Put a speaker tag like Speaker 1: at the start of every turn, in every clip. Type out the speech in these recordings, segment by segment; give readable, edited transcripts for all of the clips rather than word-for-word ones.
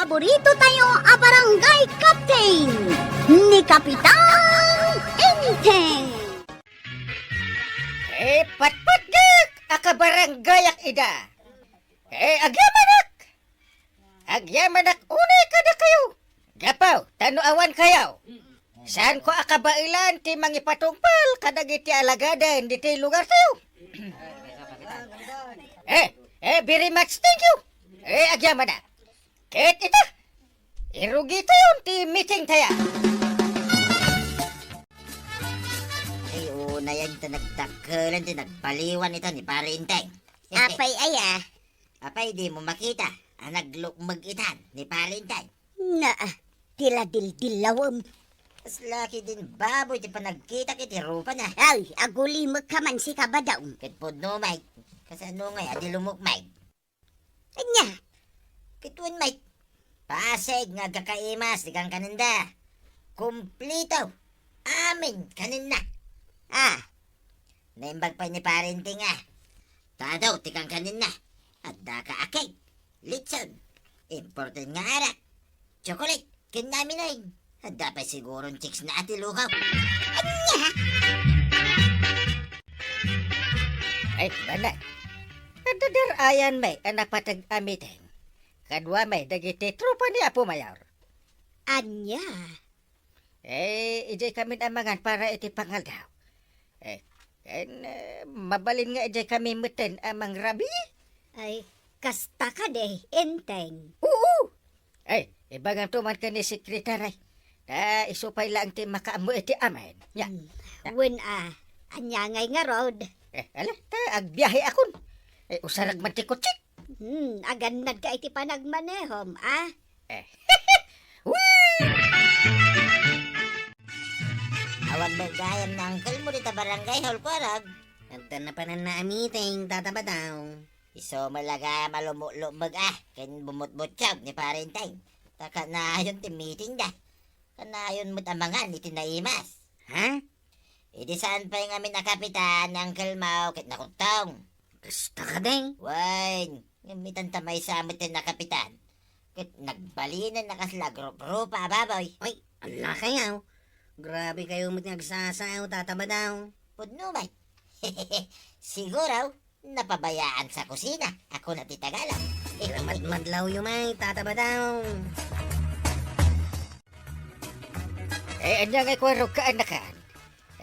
Speaker 1: paborito tayo a barangay captain ni Kapitan Enteng.
Speaker 2: Patpatgak akabaranggayak ida. Agyamanak! Agyamanak unay kada kayo. Gapaw, tanuawan kayo. Saan ko akabailan ti mangipatungpal kadagiti alagadan di ti lugar tayo. Very much thank you. Agyamanak. Ket ita. Irugi tayo ti meeting tayo.
Speaker 3: Na yan ito nagtakalan ito, nagpaliwan ito ni Pare Inteng.
Speaker 1: Apay aya.
Speaker 3: Apay di mo makita, ang naglukmag itan ni Pare Inteng.
Speaker 1: Na, tila dildilawam.
Speaker 3: Mas laki din baboy, di pa nagkita kiti rupa na.
Speaker 1: Ay, aguli magkaman si kabadaw.
Speaker 3: Kitpod no, Mike. Kasi ano nga, adi lumok, Mike.
Speaker 1: Anya,
Speaker 3: Kitun, Mike. Pasig nga kakaimas, di kang kananda. Kumplito. Amin, kanina. Naimbag pa ni Pare Inteng Tadaw, tikang kanina. At daka akay. Litson. Important nga arak. Chocolate. Kinaminayin. At dapat sigurong chicks na ati lukaw.
Speaker 1: anya.
Speaker 2: Ay, bana. Kadadarayan may anak patag amiting. Kadwa may dagiti trupa ni Apo Mayor.
Speaker 1: Anya.
Speaker 2: Ijay kami namangan para iti pangal daw. Mabalin nga ijay kami meten amang rabi.
Speaker 1: Ay, kasta ka de, Enteng.
Speaker 2: Oo. Ibagang tuman ka ni sekretary. Isupay lang ti makaamu iti amen. Ya.
Speaker 1: Wen anya ngay nga road.
Speaker 2: Ala, agbiyahe akon. Usarag man ti kutsik.
Speaker 1: Agannad ka iti panagmanehom,
Speaker 3: Awag bagayam na angkal mo dita barangay hall ko arag. Anta na pa na amiting tatabadaw. Iso malaga malumulumag ken bumutbutsyag ni Pare Inteng. Taka na ayon ti meeting da. Kanayon mo't amangan iti naimas.
Speaker 2: Ha?
Speaker 3: Idi saan pa yung amin na kapitan ng kalmaw ket nakutong.
Speaker 2: Kasta ka ding.
Speaker 3: Wain, ngamitan tamay sa amit na kapitan. Ket nagbalinan na kasla grup-grupa baboy.
Speaker 2: Ay, ala kayaw. Grabe kayo mo't nagsasayaw tatabadaw.
Speaker 3: Pudno bay. Siguro, napabayaan sa kusina. Ako na titagalan.
Speaker 2: Madlaw yung may tatabadaw. Anya ngay kwarog ka anakan.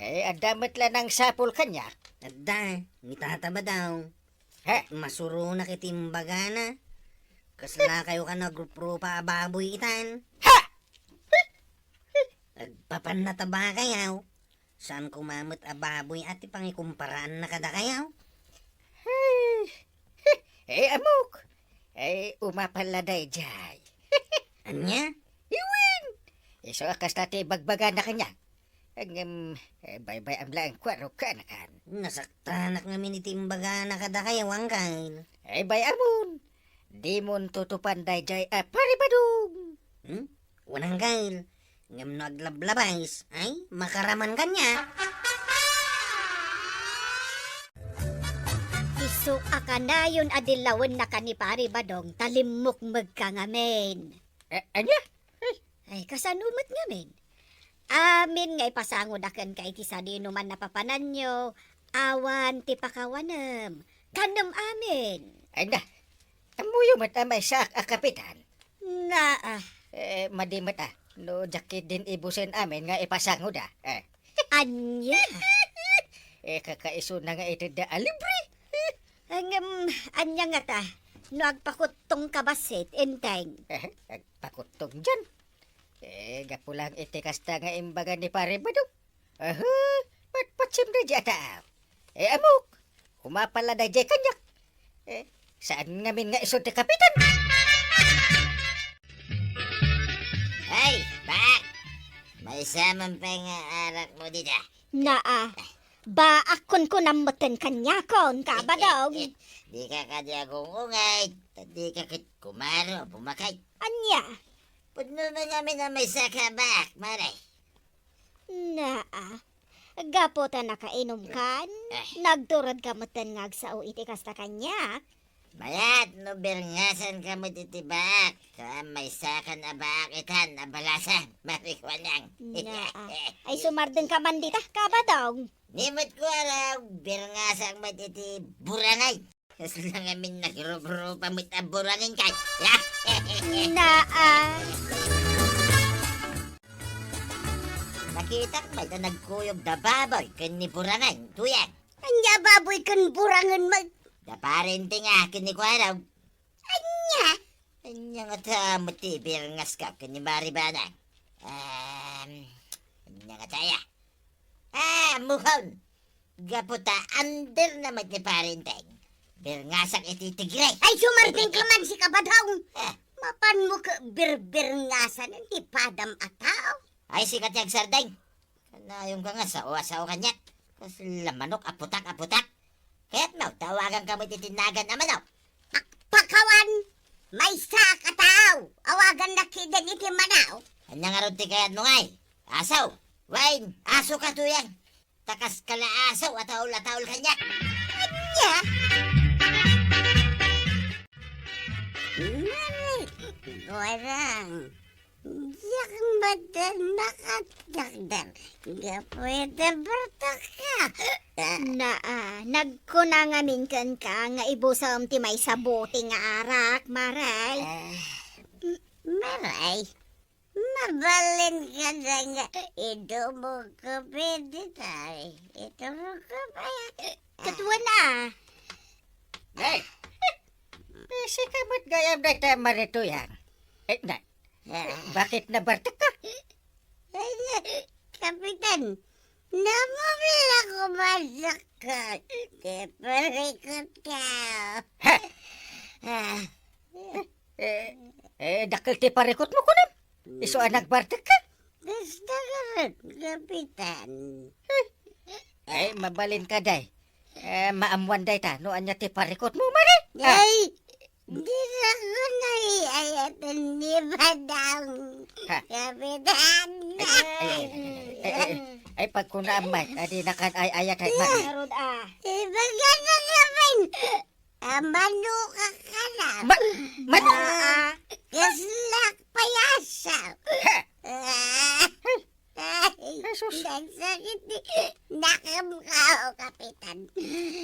Speaker 2: Adamat lang ng sapol kanya.
Speaker 4: Adda, ni tatabadaw.
Speaker 2: Ha?
Speaker 4: Masuro na kitimbaga na. Kasla kayo ka na grup-grupa baboy itan.
Speaker 2: Ha!
Speaker 4: Agpapan na taba kayaw. Saan kumamot a baboy at ipangikumparahan na kada kayaw?
Speaker 2: Amok. Umapaladay jay.
Speaker 4: Anya?
Speaker 2: Iwin! Iso akas tati bagbaga na kanya. Bye-bye amla ang kwarog ka anakan.
Speaker 4: Nasaktanak nga minitimbaga na kada kayaw ang kain.
Speaker 2: Bay amon. Di mon tutupan day jay paribadong.
Speaker 4: Wanang kain. Ngam naglablabais. Ay, makaraman kanya.
Speaker 1: Isu akanayon adilawan na kanipari badong talimok magkangamen.
Speaker 2: Anya?
Speaker 1: Ay, kasanumat ngamen. Amin nga ipasangod akan kay ti sa di numan napapanan nyo. Awan ti pakawanam. Kanam amin.
Speaker 2: Anya? Amuyo matamay sa kapitan.
Speaker 1: Na
Speaker 2: Madimat no jakit din ibusin amin nga ipasangod
Speaker 1: anya.
Speaker 2: Kakaiso na nga ito da libre.
Speaker 1: Anya nga ta. No agpakutong kabasit, Enteng.
Speaker 2: Agpakutong dyan. Gapulang iti kasta nga imbaga ni Pare Badong. Patpatsim na dyan ta. Amok. Humapala na dyan kanyak. Saan ngamin nga isod ti kapitan?
Speaker 3: Ay, ba! May samang pa nga arak mo dito.
Speaker 1: Ba akon ko namutin kanya kon kabadong.
Speaker 3: Di ka kadyagong ungay. Di ka kit kumaro, pumakay.
Speaker 1: Anya.
Speaker 3: Pudno na namin na may sakabak, maray.
Speaker 1: Gapo ta nakainom kan. Nagturod ka mutin nga sao iti kasta kanya.
Speaker 3: Mayat, no berngasan ka mo titibak. May sakan abak itan, abalasan, marikwanang.
Speaker 1: Ay sumardeng ka man dita, kabadong.
Speaker 3: Nimot ko araw, berngasang matiti burangay. Kasi lang amin nagro-bro pamit ang burangin kay. Nakita ko ba ito nagkuyog da baboy, kani burangay, tuyang.
Speaker 1: Anya baboy kan burangan mag...
Speaker 3: Da parenting kini ko araw.
Speaker 1: Anya?
Speaker 3: Anya nga ta mati berngas ka, kani maribana. Anya nga taya. Mukhon. Gaputa, under naman ni parenting. Berngasak ititigray.
Speaker 1: Ay sumardeng ka man si kabadong.
Speaker 3: Ah,
Speaker 1: Mapan mo ka birbirngasan, hindi padam ataw.
Speaker 3: Ay, sikat yung sardeng. Kanayong ka nga sa uwasaw kanya. Kasi lamanok, aputak. Kaya't mo, tawagan kami titinagan naman o.
Speaker 1: Pakawan, may sakataw. Awagan na kidan iti manaw.
Speaker 3: Kanya nga ron ti kayat mo ngay. Asaw, wain, aso ka tuyang. Takas kala asaw, ataol kanya.
Speaker 1: Anya? Warang. Yak mata nakatagdang. Pwede bertaka. Nagkunangamin kan ka nga ibusam ti may sabuti nga arak, Maray. Maray, mabalin ka na nga. Ito mo ka pwede tayo. Ito mo ka pa. Katwa na.
Speaker 2: Ay! Bisi ka mo't gayam na tayo marito yan. Bakit nabartak ka?
Speaker 1: Kapitan, namamil ako masakot. Parikot ka.
Speaker 2: Ha? Dakil ti parikot mo kunam. Iso anak bartak ka?
Speaker 1: Gusto ka rin, Kapitan.
Speaker 2: Ay, mabalin ka day. Maamuan day ta. No anya ti parikot mo mari.
Speaker 1: Ay, di na ko naiayatan ni Badang.
Speaker 2: Ha?
Speaker 1: Kapitan.
Speaker 2: Ay, pag kunamay, adi nakan ay ayat ay mari.
Speaker 1: Narod Ibaga na naman. Amano ka ka na. Kaslak payasaw.
Speaker 2: Jesus.
Speaker 1: Nagsakit ni nakamukha, Kapitan.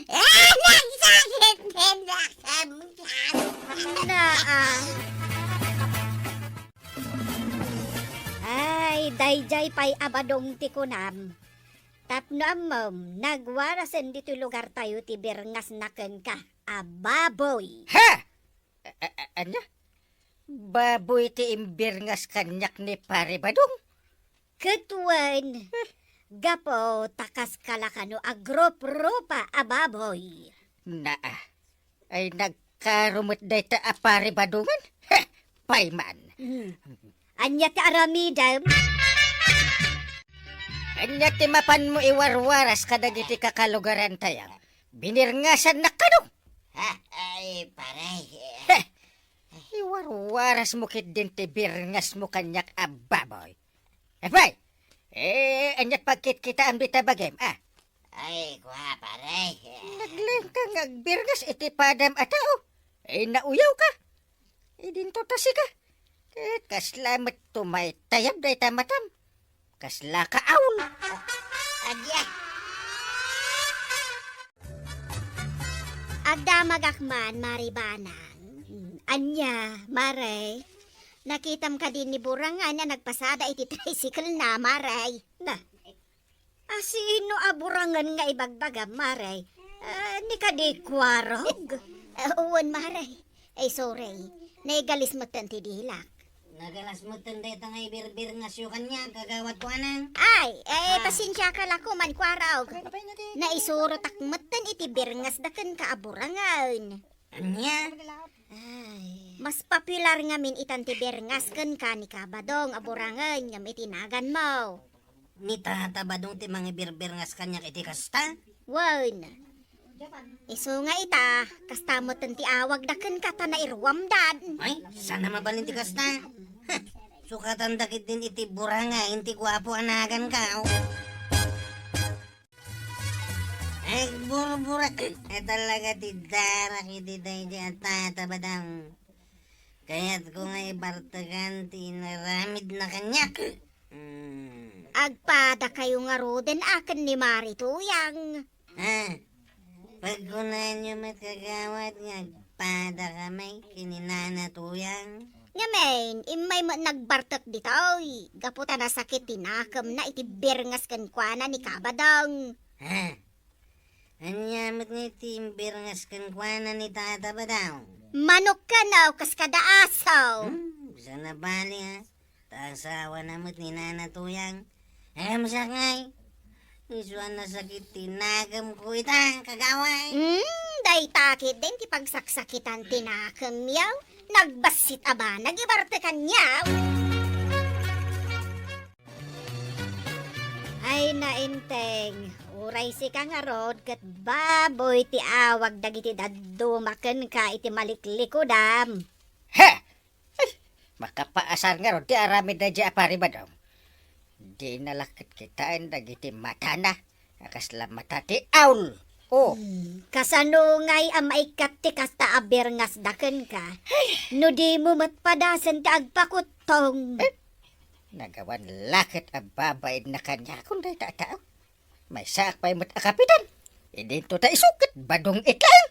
Speaker 1: Nagsakit ni nakamukha. Ay, dayjay pa'y abadong ti kunam. Tapno amom, nagwarasen dito lugar tayo ti Berngas naken ka. Ababoy.
Speaker 2: Ha? Anya? Baboy ti imbirngas kanyak ni pare badong.
Speaker 1: Ketuan. Gapo, takas kalakano agrop-ropa ababoy.
Speaker 2: Naa. Ay nagkarumot day ta pare badungan. Ha? Payman.
Speaker 1: Anya ti aramidam.
Speaker 2: Anya ti mapan mo iwarwaras kadagiti kakalugaran tayang. Binirngasan na kanong.
Speaker 3: Ay, paray.
Speaker 2: Iwarwaras mo kit din ti birngas mo kanyak ababoy. Abay! Anyat pagkit kita ang bitabagem,
Speaker 3: Ay, kuha, paray.
Speaker 2: Naglang ka ngagbirngas iti padam atao. Nauyaw ka. Dinto tasi ka. Kaslamat tumay tayab day tamatam. Kasla ka aun.
Speaker 3: Adya.
Speaker 1: Agdamagakman, maribanang. Anya, Maray. Nakitam ka din ni Burangan na nagpasada iti tricycle na, Maray. Na, sino aburangan nga ibagbaga, Maray? Ni ka di kwarog? Uwan, Maray. Ay, sorry. Naigalis mo tanti dilak.
Speaker 3: Nagalas mo tunday ito nga ibir-bir nga siyo kanya, kagawad ko anang.
Speaker 1: Ay, pasensya ka lako man kwarog. Naisuro takmatan iti birngas daken ka aburangan.
Speaker 3: Anya?
Speaker 1: Ay, mas popular nga min itan ti birngas ken ka ni kabadong aburangan nga may tinagan mo.
Speaker 3: Ni tatabadong ti mga ibir-bir nga kanya iti kasta?
Speaker 1: Wan. Iso nga ita, kastamot ti awag daken ka ta na irwamdan.
Speaker 3: Ay, sana mabalin ti kasta. Sukatan dakit din iti buranga, inti gwapo anagan ka.
Speaker 4: Ay, burburak. Talaga tidarak iti day di atata badang. Kaya't ko nga ibartagan tinaramid na kanyak.
Speaker 1: Agpada kayo nga roden akin ni Mari Tuyang.
Speaker 4: Pag kunahan nyo matkagawat nga agpada kamay kininana tuyang.
Speaker 1: Ngamen, imay mo nagbartak ditoy. Gaputa na sakit tinakam na iti birngas kan kuana ni Kabadong.
Speaker 4: Anyamot nga timbir ngas kankwana ni tata ba daw?
Speaker 1: Manok ka na kas kada asaw.
Speaker 4: Bisa na bali ha. Tasawa namot ni nana tuyang. Masakay. Isuan na sakit tinagam ko ita kagaway.
Speaker 1: Day takit din ti pagsaksakitan tinakam yaw. Nagbasit aba, nagibartakan yaw. Ay nainteng, uray si ka nga rod kat baboy ti awag dagiti dadumaken ka iti maliklikodam.
Speaker 2: Ha! Ay, makapaasar nga ron, ti aramid na dya pari ba daw? Di nalakit kitain dagiti mata na. Akasla mata ti aul. Oh,
Speaker 1: Kasano ngay amaikat ti kasta abirngas daken ka. No di mo matpadasan ti agpakutong.
Speaker 2: nagawan lakit ang babaid na kanya kung day tatao. May saak pa'y matakapitan. Idinto ta isukit, badong itlang.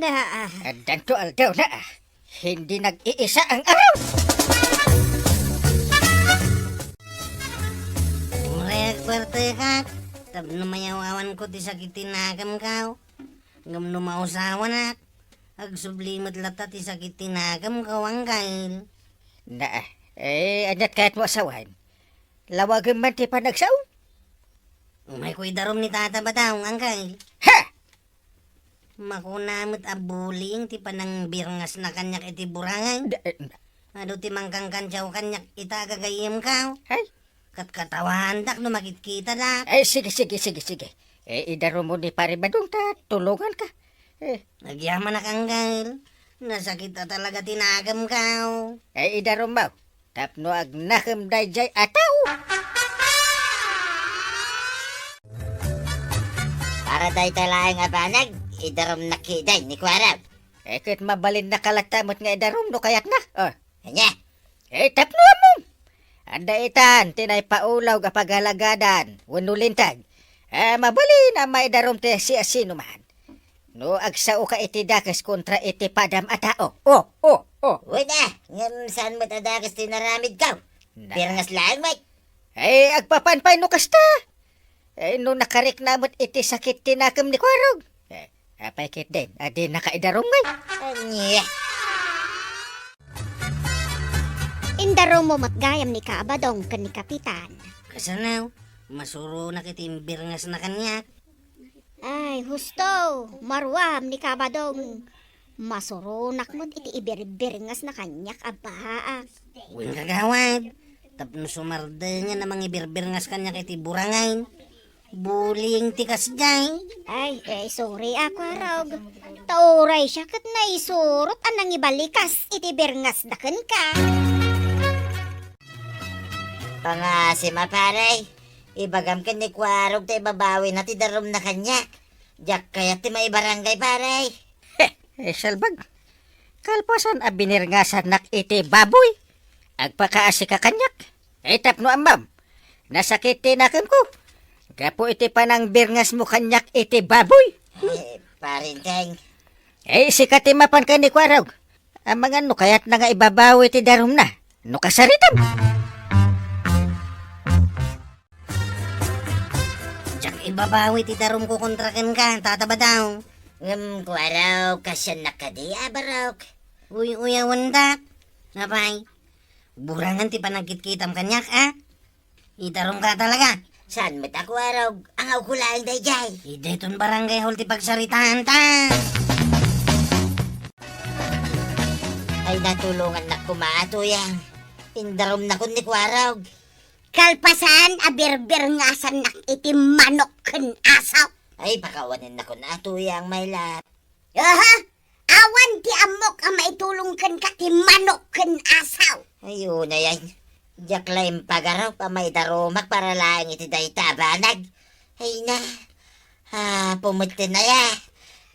Speaker 1: Na,
Speaker 2: At danto aldaw na hindi nag-iisa ang araw.
Speaker 4: Murek kwerte ka. Tab numayawawan ko ti sakitin nagam kao. Ngam numausawan at. Agsublimot lata ti sakitin nagam kawang kail.
Speaker 2: Na, anyat kahit mo asawan. Lawagan man ti panagsaw.
Speaker 4: May kuidarom ni tata bataong ang kail.
Speaker 2: Ha!
Speaker 4: Makunamot abuling ti panang birngas na kanyak iti burangan. Ado ti mangkang kantyaw kanyak itagagayim kao.
Speaker 2: Ay,
Speaker 4: Kat katawan dak no makikita dak.
Speaker 2: ay, sige. Idaro mo ni pare badong ta, tulungan ka.
Speaker 4: Nagyaman na kang kail. Nasakit na talaga tinagam kao.
Speaker 2: Idaro mo. Tapno agnakam dayjay ataw.
Speaker 3: Para tayo talaang abanag, idarom na kiday ni Kwarab.
Speaker 2: Kit mabalin na kalatamot nga idarom no kayat na.
Speaker 3: Kanya,
Speaker 2: Tapno mo. Anda itan, tinay paulaw kapagalagadan, wanulintag. Mabalin na maidarom ti si asino man. No agsao ka iti dakas kontra iti padam atao.
Speaker 3: wala, ngam saan mo tadakas tinaramid ka? Pirngas lang, mate.
Speaker 2: Agpapanpay no kasta. No nakarik namot iti sakit tinakam ni Kwarog. Apay kit din, adi nakaidarom ngay.
Speaker 3: Anya,
Speaker 1: indaro mo matgayam ni Kabadong kan ni Kapitan.
Speaker 4: Kasanaw, masuro na kitim birngas na kanyak.
Speaker 1: Ay, husto, marwam ni Kabadong. Masurunak mo iti ibiribirngas na kanyak abaak.
Speaker 4: Uwing kagawad. Tapno sumarda nga namang ibirbirngas kanyak iti burangain. Buling tikas jay.
Speaker 1: Ay, sorry ako, Arog. Tauray siya kat na isurot anang ibalikas iti birngas daken ka.
Speaker 3: pangasi mapare. Ibagam ka ni Kwarog tayo babawi na ti darom na kanya. Diyak kaya ti may barangay pare.
Speaker 2: Salbag. Kalpasan a binirngasan nak iti baboy. Agpakaasi ka kanyak. Tapno amam. Nasakit tinakam ko. Gapo iti panang birngas mo kanyak iti baboy.
Speaker 3: Parinteng.
Speaker 2: Sikati mapan ka ni Kwarog. Ang mga no kayat na nga ibabawi iti darom na. No kasaritam.
Speaker 4: Diyak ibabawi ti darom ko kontraken ka. Tataba daw.
Speaker 3: Ngam Kwarog, kasyan na ka di abarok.
Speaker 4: Uyawan dak. Napay. Burangan ti panagkitkitam kanyak Idarom ka talaga.
Speaker 3: Saan mo ta Kwarog? Ang aw kulaing dayjay.
Speaker 4: Ideton barangay hol ti pagsaritaan ta.
Speaker 3: Ay natulungan na kumato yan. Indarom na kun ni Kwarog.
Speaker 1: Kalpasan, abirbirngasan na iti manok kan asaw.
Speaker 3: Ay pakawanin na kun ato yang may lap.
Speaker 1: Aha, awan ti amok ang maitulong kan ka ti manok kan asaw.
Speaker 3: Ayun na yan. Diyak laing pagaraw pa may daromak para laing iti day tabanag. Ay na. Pumutin na ya.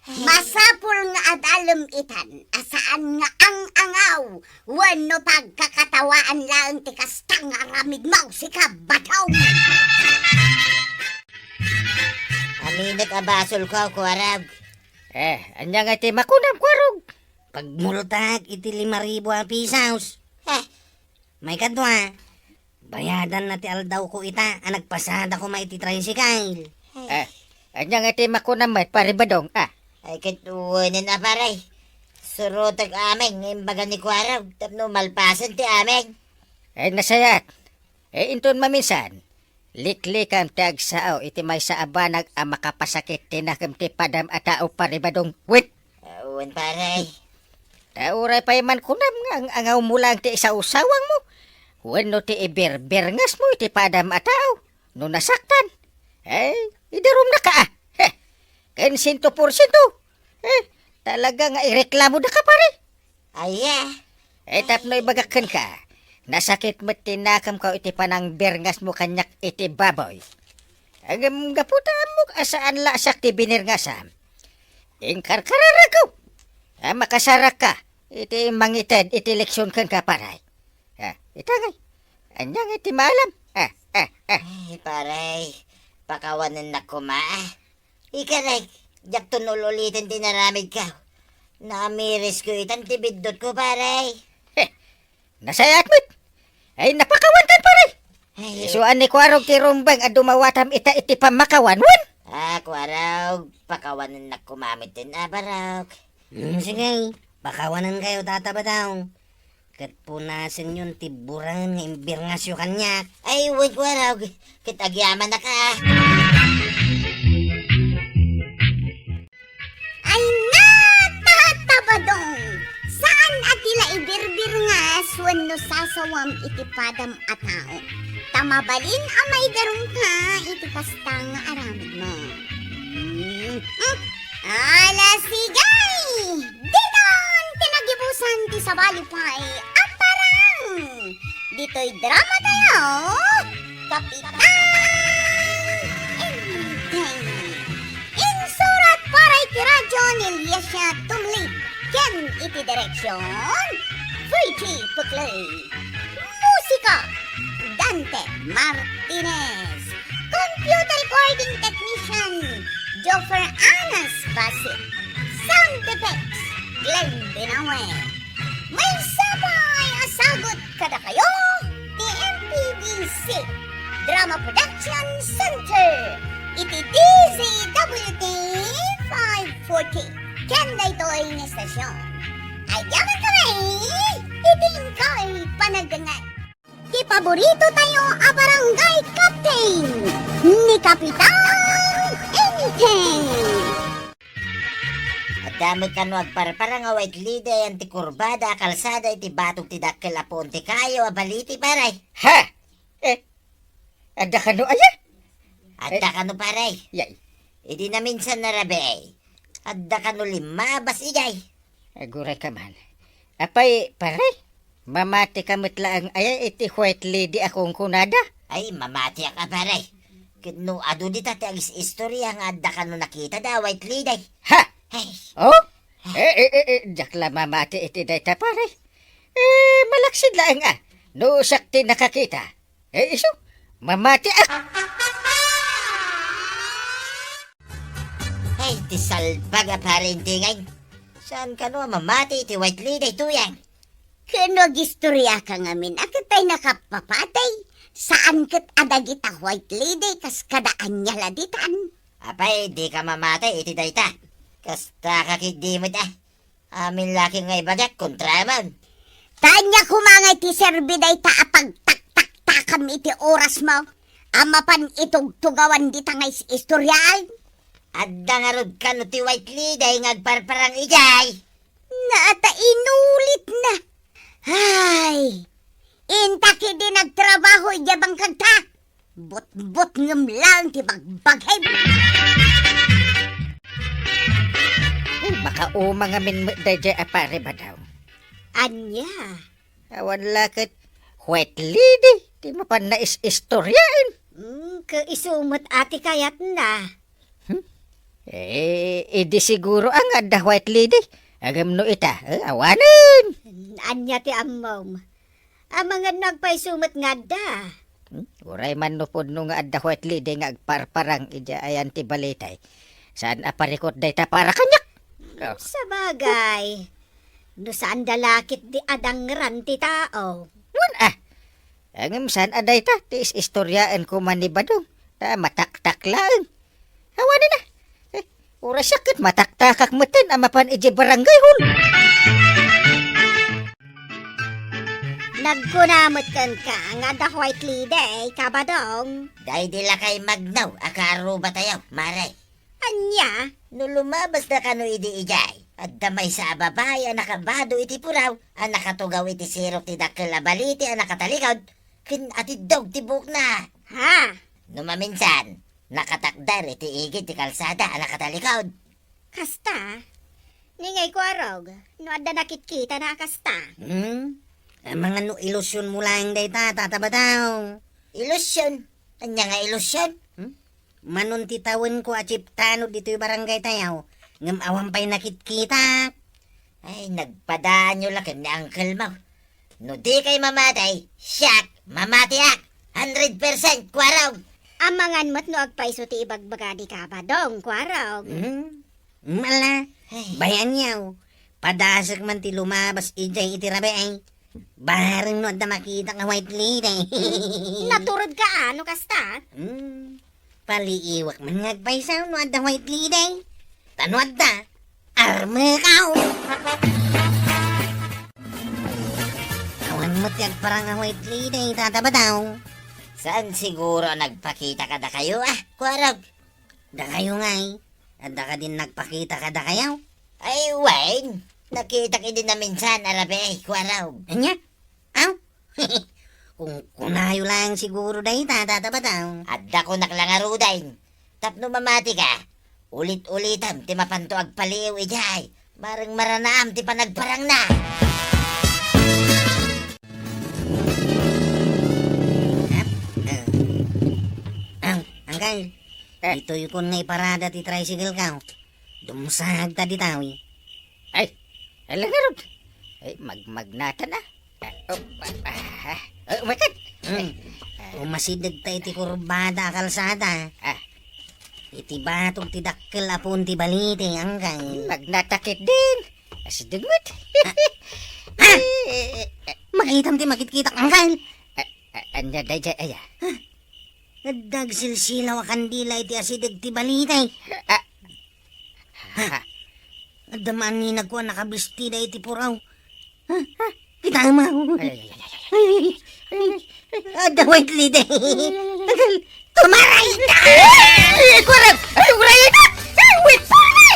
Speaker 1: Masapul nga adalom itan, asaan nga ang angaw, wano pagkakatawaan lang ti kastang aramid mau si kabataw.
Speaker 3: Aminit abasol ko, Kuwarag.
Speaker 2: Anya nga iti makunam kwarog.
Speaker 4: Pagmultag, iti 5,000 ang pisaos. May kadwa. Bayadan na ti aldaw ko ita, ang nagpasada ko maiti tricycle.
Speaker 2: Anya nga iti makunam at pare badong.
Speaker 3: Ay katuwanin na paray. Surutag aming, imbaga ni Kuwarag. Tapno malpasan ti aming.
Speaker 2: Nasayat. Inton maminsan. Liklikam tag sao iti may sa abanag ang makapasakit tinakam ti padam at tao pare badong. Wait!
Speaker 3: Awan paray.
Speaker 2: Tauray pa man kunam nga ang angaw mo lang ti isa-usawang mo. Wano ti iberberngas mo iti padam at tao. No nasaktan. Idarom na ka. Ken 100%. Talaga nga ireklamo na ka pare. Tapno ibagakan ka. Nasakit mo tinakam ka iti panang berngas mo kanyak iti baboy. Agam gaputaan mo asaan lasak ti binirngasam. Ingkarkarara ko. Makasarak ka. Iti mangited iti leksyon kan ka paray. Itangay. Anyang iti maalam.
Speaker 3: Ay, paray. Pakawanan na kuma. Ikarek, jak tunululitin dinaramid ka. Namiris ko itan tibidot ko, paray.
Speaker 2: Nasayat mo't. Napakawan kan paray.
Speaker 3: Ay,
Speaker 2: Isuan ni Kwarog ti rumbang at dumawatam ita iti pamakawan. Wan?
Speaker 3: Kuwarag, pakawanan na kumamit din, Barog.
Speaker 4: Sige, pakawanan kayo tatabadaw. Kat punasin yun tiburan nga imbirngasyo kanyak.
Speaker 3: Ay, wait, Kuwarag. Kitagyaman na ka.
Speaker 1: Ay na, tatabadong! Saan atila ibirbir nga wano sasawam iti padam a tao? Tamabalin amay darong ka iti kastang aramid mo. Ala sigay! Diton! Tinagibusan ti sabalipay aparang! Dito'y drama tayo! Kapitan! Enteng! Insurat para iti radyo ni Liesya Tumlit. Ken iti direksyon Freaky Puklay. Musika Dante Martinez. Computer recording technician Joffer Anas Basit. Sound effects Glenn Binawe. May sabay asagot kada kayo ni MPBC Drama Production Center. Iti DZWT 540. Kanda ito'y na estasyon. Ay yaman kami, itingkay panagdangan. Di paborito tayo a barangay captain ni Kapitan Anything.
Speaker 3: At dami ka no agparparang await lida yan ti kurbada, kalsada, iti batog ti dakkel apon ti kayo, abaliti paray.
Speaker 2: Ada ka no aya?
Speaker 3: Adda ka no paray.
Speaker 2: Yay.
Speaker 3: Idi na minsan narabay. Adda ka no limabas igay.
Speaker 2: Aguray ka man. Apay, paray. Mamati ka ang aya iti white lady akong kunada.
Speaker 3: Ay, mamati ka paray. No, adu di tati agis istorya nga adda ka no nakita da, white lady. Ay,
Speaker 2: Oh? Jakla mamati iti dayta paray. Malaksid lang No sakti nakakita. Iso, mamati
Speaker 3: ay, ti salbaga parentingay. Saan ka no mamati ti white lady tuyang?
Speaker 1: Kano gistorya ka ngamin, akatay nakapapatay. Saan kat adagita white lady kas kadaan niya laditan?
Speaker 3: Apay, di ka mamatay iti dayta. Kasta kakidimit Amin laki nga ibagat, kontraman.
Speaker 1: Tanya kumangay ti serbiday ta apag tak-tak-takam iti oras mo. Amapan itog tugawan di tangay istoryal.
Speaker 3: Adda nga rod ka no ti white lady ngagparparang igay.
Speaker 1: Naata inulit na. Ay, intaki di nagtrabaho ijabang kagta. But ngam lang ti bagbagay.
Speaker 2: Baka umangamin mo dayjay apare ba daw?
Speaker 1: Anya,
Speaker 2: Awan lakit white lady. Di mo pa istoryain.
Speaker 1: kaisumot ati kayat na.
Speaker 2: Di siguro ang adda white lady. Agam no ita, awanin.
Speaker 1: Anya ti ammom. Ang mga nagpaisumat nga da.
Speaker 2: Uray man no pod no nga adda white lady nga agparparang ija ayan ti balitay. Saan aparikot day ta para kanyak? Oh.
Speaker 1: Sa bagay. No saan dalakit di adangran ti tao.
Speaker 2: Wan Angam saan aday ta ti istoryaan ko man ni Badong. Mataktak lang. Awanin na. Uray sakit mataktakak meten amapan ije barangay hul.
Speaker 1: Nagkunamot kan ka nga da white lady, kabadong.
Speaker 3: Dahil dila kay magnaw, akaro ba tayo, maray?
Speaker 1: Anya,
Speaker 3: No lumabas na kano idi ijay, at damay sa ababay, ang nakabado iti puraw, ang nakatugaw iti sirok ti dakkel abaliti, ang nakatalikod, kin ati dog ti buk na.
Speaker 1: ha?
Speaker 3: No maminsan, nakatakdar iti igid ti kalsada, ang nakatalikod.
Speaker 1: Kasta? Ningay ko arog, no adda nakikita na kasta.
Speaker 4: Ang mga no ilusyon mo lang day tatabadaw.
Speaker 3: Ilusyon. Anya nga ilusyon?
Speaker 4: Manon titawan ko achiptano dito'y barangay tayaw. Ngam awampay nakitkita.
Speaker 3: Ay, nagpadaan nyo lakim ni Uncle Mau. No di kay mamatay, siyak, mamatiak. 100% kwaraw.
Speaker 1: Amangan mo't no agpaiso ti ibagbaga di kabadong, kwarog.
Speaker 4: Mala,
Speaker 3: Ay,
Speaker 4: bayan yaw. Padasak man ti lumabas ijay itirabe ay. Bareng no adda makita nga white lady.
Speaker 1: Naturod ka ano kasta?
Speaker 4: Paliiwak man ngagpaisaw no adda white lady. Tano adda, arme kaw. Awan mo tiyag parang nga white lady, tatabadaw.
Speaker 3: saan siguro nagpakita ka da kayo kwaraw?
Speaker 4: Da kayo ngay. Adda ka din nagpakita ka da kayaw.
Speaker 3: Ay, Wayne. Nakita ka din na minsan, arabe, kwaraw.
Speaker 4: Anya? Aw? Kung kunayo lang siguro dahi tatabadaw.
Speaker 3: Adda ko naklangarudain. Tapno mamati ka, ulit-ulitam, ti mapanto agpaliw ijay. Marang maranaam, ti panagparang na.
Speaker 4: Angkal, ito yung nga iparada ti tricycle ka. Dumusag ta di tawi.
Speaker 2: Ay, alangarod. Ay, magmagnata na. Umakan.
Speaker 4: Umasidag ta iti kurbada kalsada. Iti batog ti dakkel apon ti balite, angkal.
Speaker 2: Magnatakit din. Asidugmat.
Speaker 4: Makitam ti makit-kita, angkal.
Speaker 2: Anya day jay aya.
Speaker 4: Nagdag silsilaw a kandila iti asidag ti balite. Adaman ni nagkuha nakablistida iti puraw. Kita mo. Ada white lady. Tumaray ka!
Speaker 2: Kurang! Ay, uray na! Wait for me!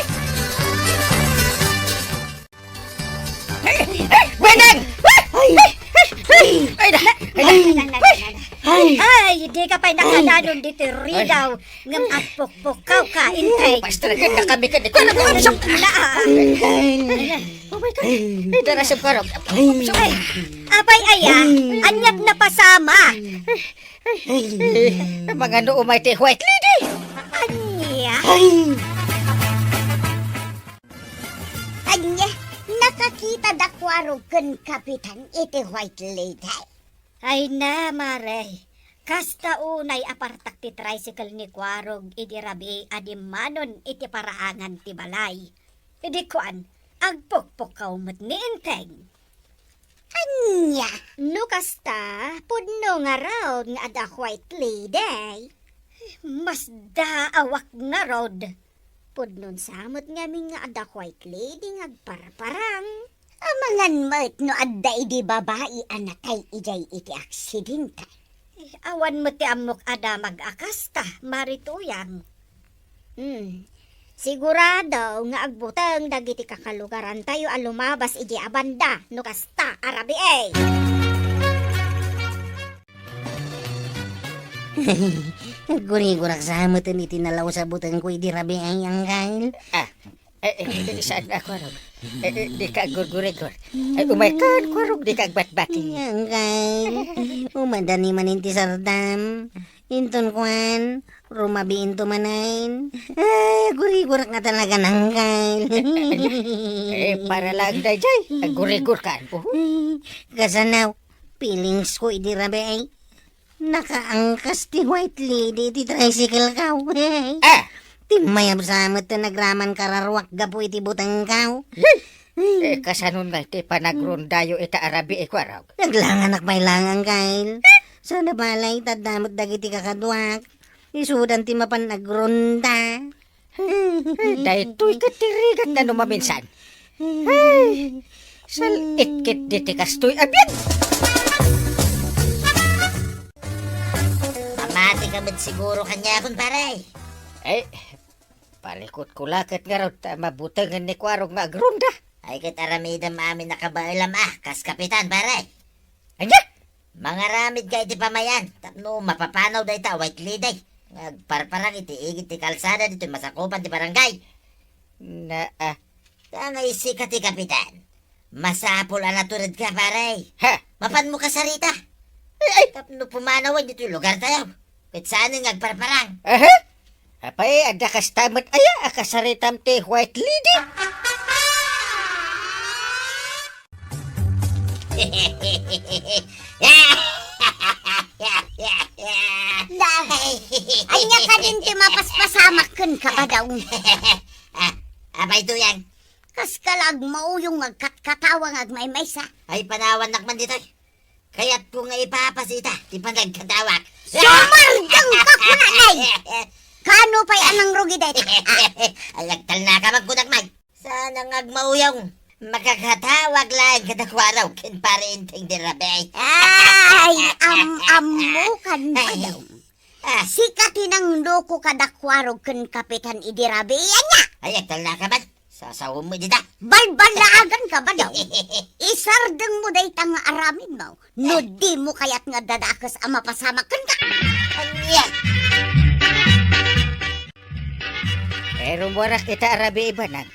Speaker 2: Benang!
Speaker 1: Ay, di ka pa'y nakadanon dito ridaw. Ngam agpukpukaw ka, intay.
Speaker 2: Pastor ka na kami ka. Kung ano ko sa Oh my God! Ay, darasap ka rin.
Speaker 1: Ay, abay aya, anyag na pasama.
Speaker 2: Mga no umayte white lady!
Speaker 1: Anya? Anya, nakakita dakwarog kan kapitan iti white lady. Ay na, Mare. Kasta unay apartak ti tricycle ni Kwarog iti rabi adimanon iti paraangan ti balay. Idi kuan, agpukpukaw mo't ni Inteng. Anya, no kasta, pudno nga raw nga ada white lady. Mas daawak nga rod. Pudnon samot nga mi nga ada white lady nga agparparang. Amangan mo't no adda idi babae anakay ijay iti aksidente. Awan mo ti amok ada mag-akas ka, marituyang. Sigurado nga agbutang dagiti kakalugaran tayo alumabas iji abanda no kasta arabi eh.
Speaker 4: Guri-gurak sa hamutan iti nalaw sa butang ko iti rabi ay angkal.
Speaker 2: Saan ako rin? Di ka gurgurigor. Umaykan ko rin, di ka agbat-bati.
Speaker 4: Angkal, umadani man inti sardam. Inton kuan, rumabiin to manain. Guri-gurak nga talaga ng kail.
Speaker 2: Para lang dayjay. Agurigur ka.
Speaker 4: Kasanaw, feelings ko idirabe ay. Nakaangkas ti white lady ti tricycle kaw. Timayab sa amat na nagraman kararwak gapo iti butang kaw.
Speaker 2: Kasanon nga iti panagrondayo ita arabi ikwaraw.
Speaker 4: Naglangan may langang kail. Sana balay tadamot dagiti kakadwak. Isudan ti mapan nagronda.
Speaker 2: Daytoy katirigat na numaminsan. Salitkit diti kastoy abyan.
Speaker 3: Mamati ka ba't siguro kanya akong paray?
Speaker 2: Palikot ko lakit nga raw mabutangan ni kwarog nga agronda.
Speaker 3: Ay kat aramida maamin nakabailam kas kapitan paray.
Speaker 2: Anya?
Speaker 3: Mga ramid ka iti pamayan. Tapno mapapanaw da ita white lady. Nagparparang iti igit ti kalsada dito masakupan ti barangay. Tangay si ti kapitan. Masapol ang naturid ka paray. Mapan mo ka sarita. Tapno pumanawan dito yung lugar tayo. Kahit saan yung nagparparang.
Speaker 2: Apay, ada kastamat aya, akasaritam ti white lady.
Speaker 1: Anya ka din ti mapaspasamaken ka ba daw?
Speaker 3: Abay to yan.
Speaker 1: Kas kalag mauyong agkatkatawang agmaymaysa.
Speaker 3: Ay panawan nakman dito. Kaya't kung nga ipapasita, di pa nagkatawak.
Speaker 1: Sumargang ka kunanay! Kano pa'y anang rugi dito?
Speaker 3: Ay agtal na ka magkunakmay. Sana ngagmauyong. Makakatawag lang kadakwaraw kin parinting di rabay.
Speaker 1: Ay, amukan ba daw? Sikatin ang loko kadakwarog ken kapitan idirabe niya.
Speaker 3: Ay agtal na ka man. Sasawom mo dita.
Speaker 1: Balbalaagan ka ba daw? Isardeng mo day tang aramin mo. No di mo kayat nga dadakas ang mapasamakan ka.
Speaker 3: Anya.
Speaker 2: Pero mura kita arabi ibanan.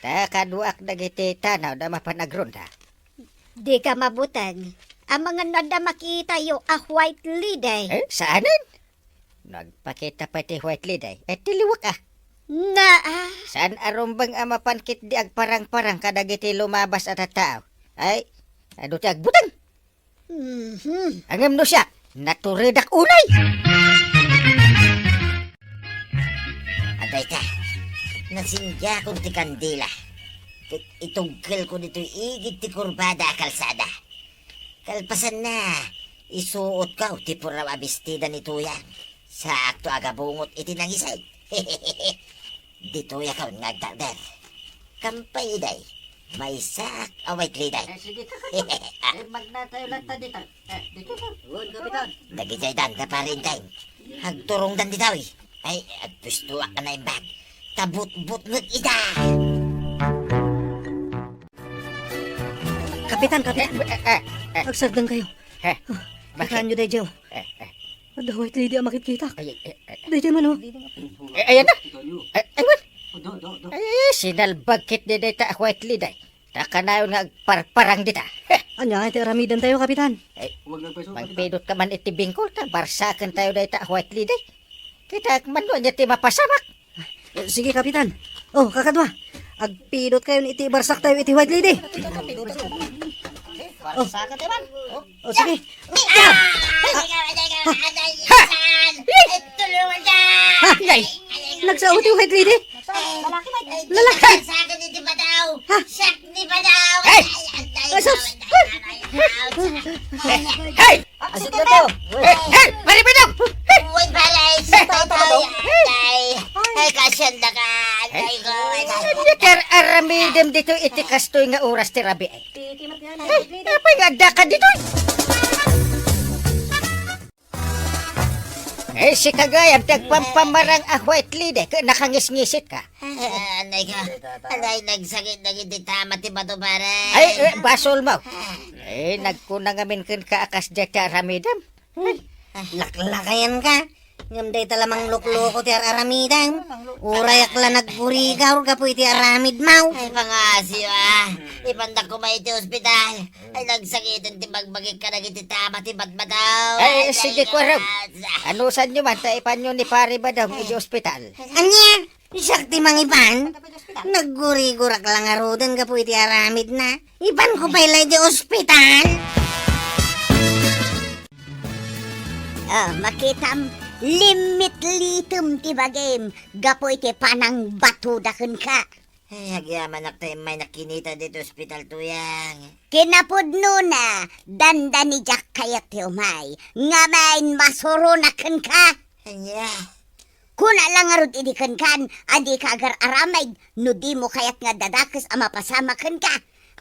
Speaker 2: Kaduak dagiti tanaw na mapanagronda.
Speaker 1: Di ka mabutag. Ang mga nada makita yo a white lady.
Speaker 2: Saanan? Nagpakita pa ti white lady. Tiliwak
Speaker 1: Na
Speaker 2: Saan arumbang ang mapankit di agparang-parang kadagiti lumabas at tao? Ay, ano ti agbutang? Angam no siya, naturidak unay!
Speaker 3: Aday ka. Nasingya kong ti kandila. Itungkil ko dito igit ti kurbada kalsada. Kalpasan na. Isuot ka ti puraw abistida ni Tuya. Sakto agabungot iti nangisay. Dito ya ka ngagdagdag. Kampay day. May sak away kliday.
Speaker 2: Sige ka magnatayo lang ta dito. Dito ka. Huwag kapitan.
Speaker 3: Dagijay dan ka pa rin tayo. Hagturong dan ditaw eh. Ay, agpustuwa ka na yung bag. Kabut-but ng ida.
Speaker 4: Kapitan. Agsagdan kayo. Bakaan nyo, Dejo. The white lady ang makikita. Dejo man, oh.
Speaker 2: Ayan na. Sinalbagkit di dita white lady. Takanayon nga agparparang dita.
Speaker 4: Anya, iti aramidan tayo, Kapitan.
Speaker 2: Magpidot ka man iti bingkol ta. Barsakan tayo dita white lady. Kita man niya ti mapasamak.
Speaker 4: Sige, Kapitan. Oh, kakadwa. Agpidot kayo iti barsak tayo iti white lady.
Speaker 2: Barsakan tayo man.
Speaker 4: Oh, sige.
Speaker 3: Tulungan ka!
Speaker 4: Nagsaot yung white lady. Lalaki.
Speaker 3: Sakin ni Badaw! Sak ni Badaw!
Speaker 2: Hey! Asit na to! Hey! Maripidok!
Speaker 3: Uy, balay! Ay, kasyanda ka! Ay, ko!
Speaker 2: Ker aramidem dito iti kastoy nga oras ti rabi. Apa nga adaka dito? Si kagayam tagpampamarang a white lady nakangis-ngisit ka.
Speaker 3: Anay ka! Anay, nagsakit na hindi tama ti bato pare!
Speaker 2: Ay, basol mo. Nagkunang amin kan ka akas dyan ka aramidem.
Speaker 4: Laklakayan ka. Ngam day talamang lukloko ti araramidang. Urayak la naggurigaw kapoy ti aramid mau.
Speaker 3: Ay, pangasyo Ipandak ko may iti ospital. Ay, nagsakitan ti bagbagik ka nagiti tama ti batbataw.
Speaker 2: Ay, sige ko raw. Ano saan nyo man, taipan nyo ni pare ba daw iti ospital?
Speaker 4: Anya, isak ti mangipan. Naggurigurak lang arudan kapoy ti aramid na. Ipan ko pa ilay di ospital.
Speaker 1: Oh, makitam limit litum ti bagim. Gapoy ti panang batudakan ka.
Speaker 3: Ay, agyaman tayo may nakinita dito ospital tuyang.
Speaker 1: Kinapudno na, danda ni Jack kayat ti umay. Ngamain masurunakan ka.
Speaker 3: Anya,
Speaker 1: Kuna lang arud idikan kan, adi ka agar aramay, no di mo kayat nga dadakas ama pasamakan ka.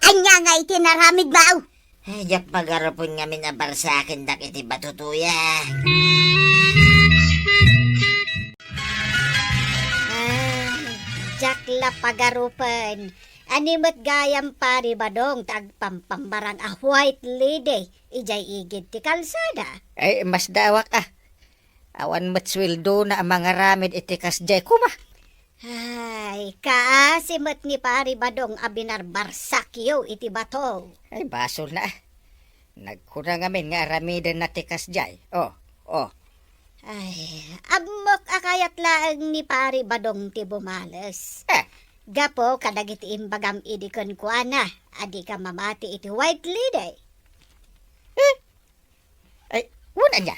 Speaker 1: Anya nga itinaramid mau.
Speaker 3: ay, jak pagarapon nga minabar sa akin dak iti batutuyang.
Speaker 1: Jack la pagarupan. Animat gayam pari badong tagpampambarang a white lady. Ijay igid ti kalsada.
Speaker 2: Ay, mas dawak Awan matswildo na ang mga ramid iti kasjay kuma.
Speaker 1: Ay, kaasimat ni pari badong abinarbarsakyo iti bato.
Speaker 2: Ay, basol na Nagkunang amin nga ramidan na ti kasjay. Oh.
Speaker 1: Ay, abmok akayat laang ni pari badong ti bumales. Gapo kadagiti imbagam idikon kuana, adi ka mamati iti white lady.
Speaker 2: Ay, wala niya.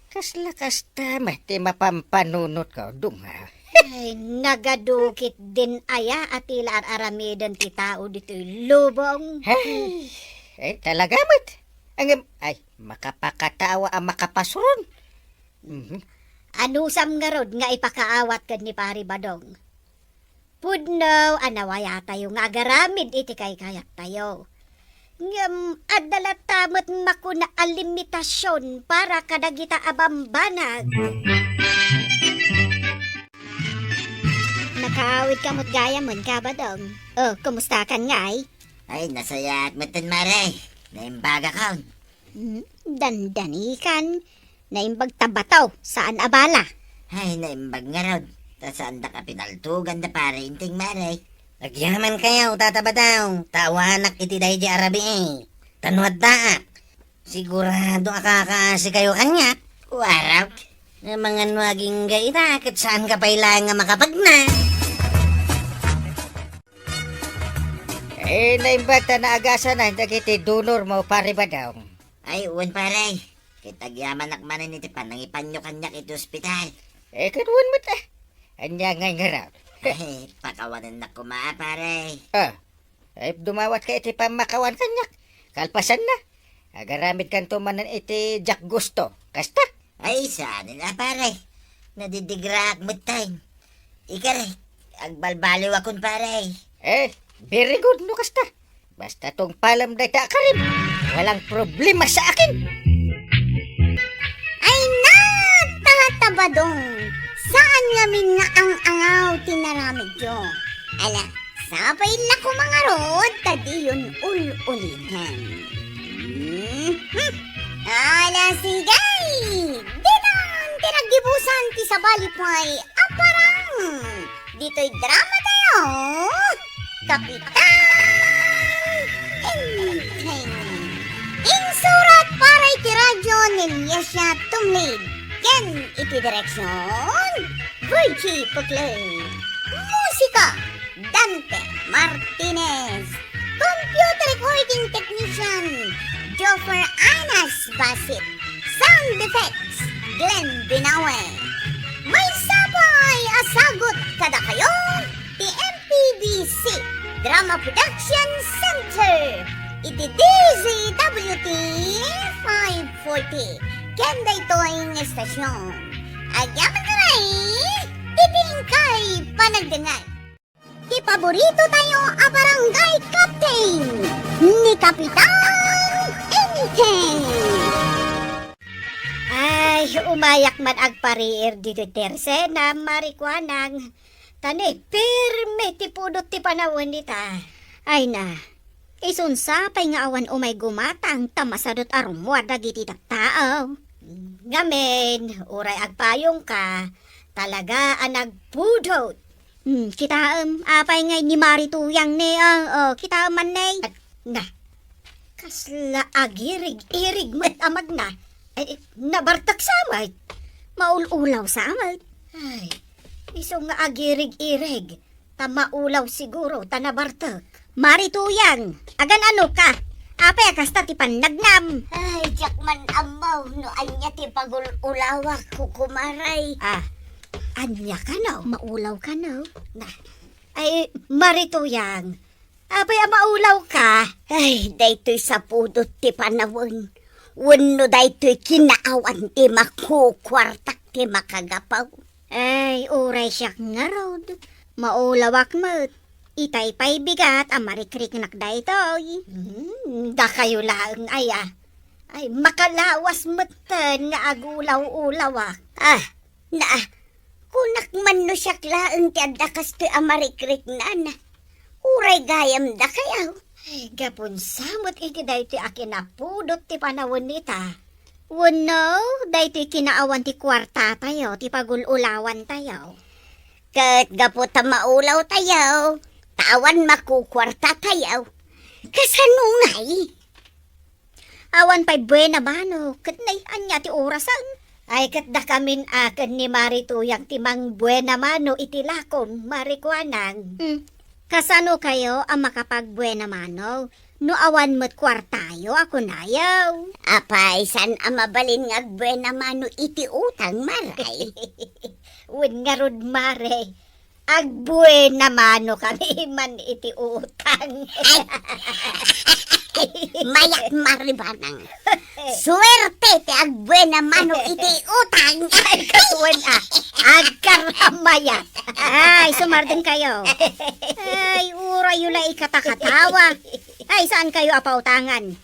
Speaker 2: Kasla kasta ti mapampanunot ka, dunga.
Speaker 1: Ay, nagadukit din aya at ilaan aramidan ti tao dito lubong.
Speaker 2: Ay, talaga mat. Ay, makapakatawa ang makapasurun.
Speaker 1: Anusam nga rod nga ipakaawat kad ni pari badong. Pudno, anawaya tayo nga agaramid iti kay kayak tayo. Ngam, adalat tamot makuna alimitasyon para kadagita abambanag. Nakaawid kamot gaya mon ka badong. Oh, kumusta kan ngay?
Speaker 3: Ay, nasaya at matan maray. Naimbaga ka.
Speaker 1: Dandanikan. Naimbag tabataw, saan abala?
Speaker 3: Ay, naimbag nga ron. Saan da ka pinaltugan da para inting maray.
Speaker 4: Nagyaman kayo, tatabadaw. Tawanak iti day di arabi Tanuad daak. Sigurado akakaasi kayo kanya.
Speaker 3: Waraw.
Speaker 4: Na mga nuaging gaita, kat saan ka pailangan nga makapagna.
Speaker 2: Eh, naimbata na agasan na, dagiti donor mo pare ba daw?
Speaker 3: Ay, uwan paray. Kitagyaman nakmanan iti panangipan nyo kanyak iti ospital.
Speaker 2: Eh, kanuan mo Anya ngay nga raw.
Speaker 3: Ay, pakawanan na kumaa paray.
Speaker 2: Ay, dumawat ka iti pamakawan kanyak. Kalpasan na. Agaramid kan tumanan iti Jack Gusto. Kasta?
Speaker 3: Ay, saan na paray. Nadidigrak mo time. Ikaray, agbalbaliw akon paray.
Speaker 2: Eh, very good no kasta. Basta tong palam day ta karim. Walang problema sa akin.
Speaker 1: Ay na! Tatabadong! Saan ngamin nga ang angaw tinaramid yo? Ala, sabay na ko mga rod, tadi yun ul-ulihan. Ala, sigay! Dinan, tinagibusan ti sa balipay, aparang! Dito'y drama tayo! Kapitan! Insurat para iti radyo ni Yesya Tumlid. Ken iti direksyon, Virgie Puclay. Musika, Dante Martinez. Computer recording technician, Joffer Anas Basit. Sound effects, Glenn Binawe. May sabay asagot kada kayo, TMPBC Drama Production Center. Iti DZWT 540. Kenda ito'y estasyon. Agyaman ka na titingkay panagdangay. Ipaborito tayo a barangay captain ni Kapitan Enken. Ay, umayak man agpariir dito terse na marikwanang. Tani, pirme ti pudot ti panawon nita. Ay na, isunsapay nga awan umay gumatang tamasadot arumwa dagiti tao. Ngamen, uray agpayong ka, talaga ang nagpudot. Kita apay ngay ni Marituyang ni, kita man nay. Na, kasla agirig-irig mat amag na, nabartak sa amat. Maululaw sa amat. Ay, iso nga agirig-irig, tamaulaw siguro, tanabartak. Marituyang, agan ano ka? Apay kasta ti pannagnam.
Speaker 3: Ay, jakman amaw, no anya ti pagulawak kukumaray.
Speaker 1: Anya ka no? Maulaw ka no? Na, ay, Marituyang, apay maulaw ka?
Speaker 3: Ay, daytoy sa pudot ti panawon. Wenno daytoy kinaawan ti makukwartak ti makagapaw.
Speaker 1: Ay, uray siya nga rod. Maulawak mo't. Itay pa'y bigat ang marikrik nakdaytoy. Da kayo lang ay Ay, makalawas matan nga agulaw-ulawak.
Speaker 3: Kunak man no siya klaang ti adakas ti amarikrik na. Uray gayam da kayaw.
Speaker 1: Ay, gapon samot iti daytoy akin napudot ti panawon nita. Wano, daytoy kinaawan ti kwarta tayo, ti pagululawan tayo.
Speaker 3: Kat gapot ta maulaw tayaw. Tawan makukwarta tayaw. Kasanungay.
Speaker 1: Awan pa'y buena bano, kat nay anya ti orasan. Ay, kat da kamin akan ni Marituyang timang buena mano itilakom, Marikuanang. Kasano kayo ang makapagbuena mano? No awan mo't kwartayo, ako nayaw.
Speaker 3: Apay, san ang mabalin nga buena mano iti utang maray.
Speaker 1: Win nga rod mare. Agbuena mano kami man iti utang.
Speaker 3: Mayak maribanang. Suwerte ti agbuena mano iti utang.
Speaker 1: Ay, katuan agkaramayat. Ay, sumardin kayo. Ay, ura yula ikatakatawa. Ay, saan kayo apautangan?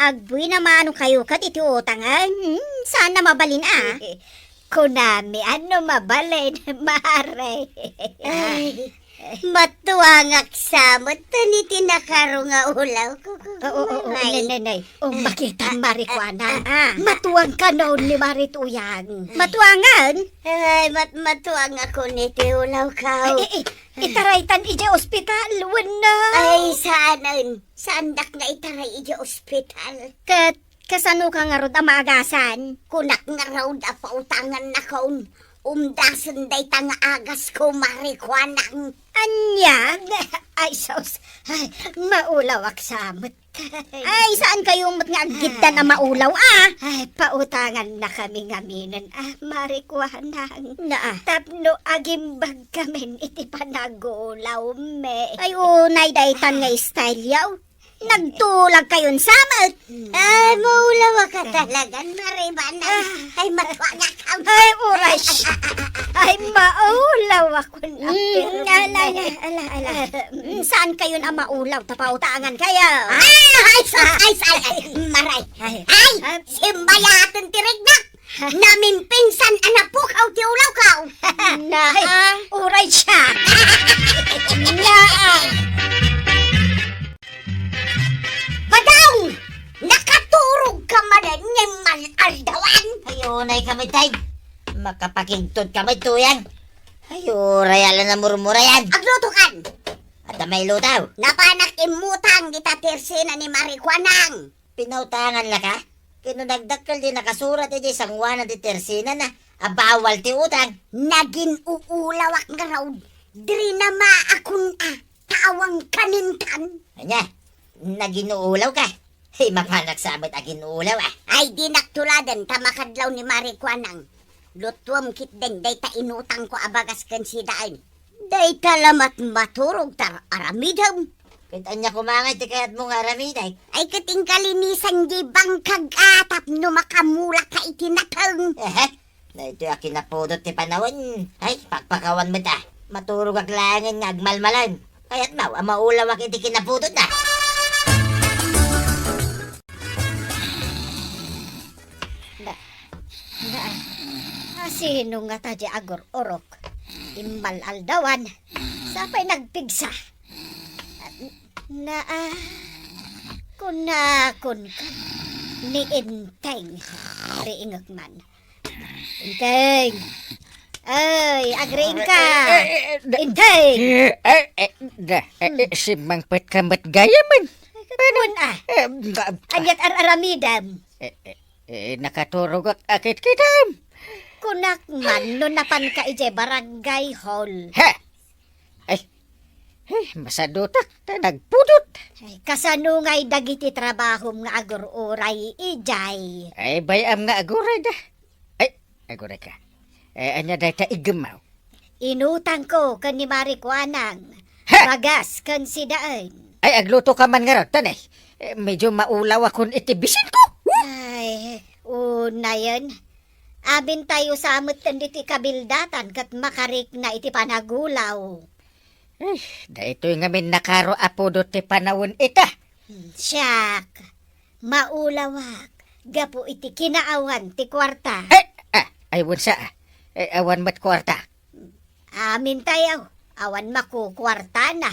Speaker 1: Agbuena mano kayo kat iti utangan. Saan na mabalin
Speaker 3: Kunami, ano mabalin, mare. Ay, matuangak samot, tani tinakaro nga ulaw ko.
Speaker 1: Nanay. Makita Marikuana. Matuwang ka noon ni Marituyang. Matuwangan?
Speaker 3: Ay, matuang ako ni ti ulaw ka.
Speaker 1: Itaraytan ija ospital, wala.
Speaker 3: Ay, saan dak nga itaray ija ospital?
Speaker 1: Kasano ka nga rod amagasan?
Speaker 3: Kunak nga raw da pautangan na kaun. Umdasan day tanga agas ko Marikuanang.
Speaker 1: Anya? Ay, sos. Ay, maulawak samot. Ay, saan kayo nga agita na maulaw, Ay, pautangan na kami ngaminan, Marikuanang. Tapno agimbag kami iti panagulaw, me. Ay, unay daytan nga style yaw. Nagtulag kayon samot.
Speaker 3: Ay, maulawa ka talaga, Maribana. Ay, matuanga ka.
Speaker 1: Ay, uray. Ay, maulaw ako na. Ala. Saan kayo na maulaw? Tapautangan kayo.
Speaker 3: Ay, maray. Ay, simbayatan tirignak. Namin pinsan anapukaw ti ulaw ka.
Speaker 1: Uray siya.
Speaker 3: Padaw! Nakaturog ka manan ng malaldawan. Ayunay kami tay. Makapakingtod kami tuyang. Ayuray ala na murmurayan. Aglutukan! At may lutaw. Napanak imutang kita tirsina ni Marikuanang. Pinautangan la ka? Kinunagdakal di nakasurat di sangwanan di tirsina na abawal ti utang. Naging uulawak nga raw. Diri na maakun tawang kanintan. Anya? Naginuulaw ka? Hey, mapanak sa amat aginuulaw Ay, di naktuladan, tamakadlaw ni Marikuanang. Lutwam kit den, day ta inutang ko abagas kan si daan. Day talamat maturog tar aramidam. Kitanya kumangay, ti kayat mong aramiday. Ay, kating kalinisan di bang kagatap no makamula ka itinakang. Na ito akin napudot ti panawon. Ay, pagpakawan mo ta. Maturog aglangan nga agmalmalan. Kaya't maulaw ak iti kinapudot na.
Speaker 1: Sino nga tadya agor orok? Imbal aldawan. Sapay nagpigsa. Kunakon ka. ni Inteng. Riingag man. Inteng! Ay, agriing ka! Inteng!
Speaker 2: Si Mang Pet kamat gaya man.
Speaker 1: Pun ah, anyat aramidam.
Speaker 2: Nakaturog akit kitam.
Speaker 1: Kunak man, no napan ka ije barangay hall.
Speaker 2: Ha! Ay, masadutak, nagpudot.
Speaker 1: Ay, kasanungay dagiti trabahom nga agur-uray ijay.
Speaker 2: Ay, bayam nga aguray da. Ay, aguray ka. Anya dahi ta igamaw.
Speaker 1: Inutang ko kan ni Marikwanang.
Speaker 2: Ha!
Speaker 1: Bagas kan si Daan.
Speaker 2: Ay, agluto ka man nga raw, tanay. Medyo maulaw akong itibisin ko.
Speaker 1: Ay, una yan. Abin tayo sa amot tanditi kabildatan kat makarik na iti panagulaw.
Speaker 2: Ay, da ito'y ngamin nakaro apodo ti panawon ita.
Speaker 1: Siyak, maulawak. Gapo iti kinaawan ti kwarta.
Speaker 2: Ay, wunsa. Awan mat kwarta.
Speaker 1: Amin tayo, awan makukwarta na.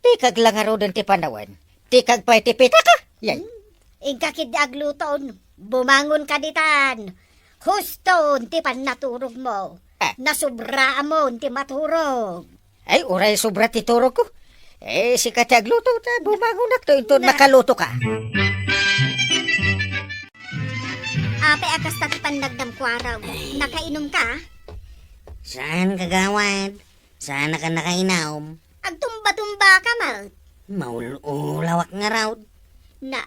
Speaker 2: Tikag lang araw din ti panawan. Tikag pa iti pita ka. Yan.
Speaker 1: Ingkakid agluton, bumangon ka ditan. Huston, ti pan naturog mo. Nasubra mo, ti maturog.
Speaker 2: Ay, uray sobra ti turog ko. Si kati agluto, bumangon na to. Ito makaluto ka.
Speaker 1: Ape akas ti pan nagdamkwaraw. Nakainom ka?
Speaker 4: Saan kagawad? Saan ka nakainom?
Speaker 1: Agtumba-tumba ka, Mal.
Speaker 4: Maulawak nga raw.
Speaker 1: Na,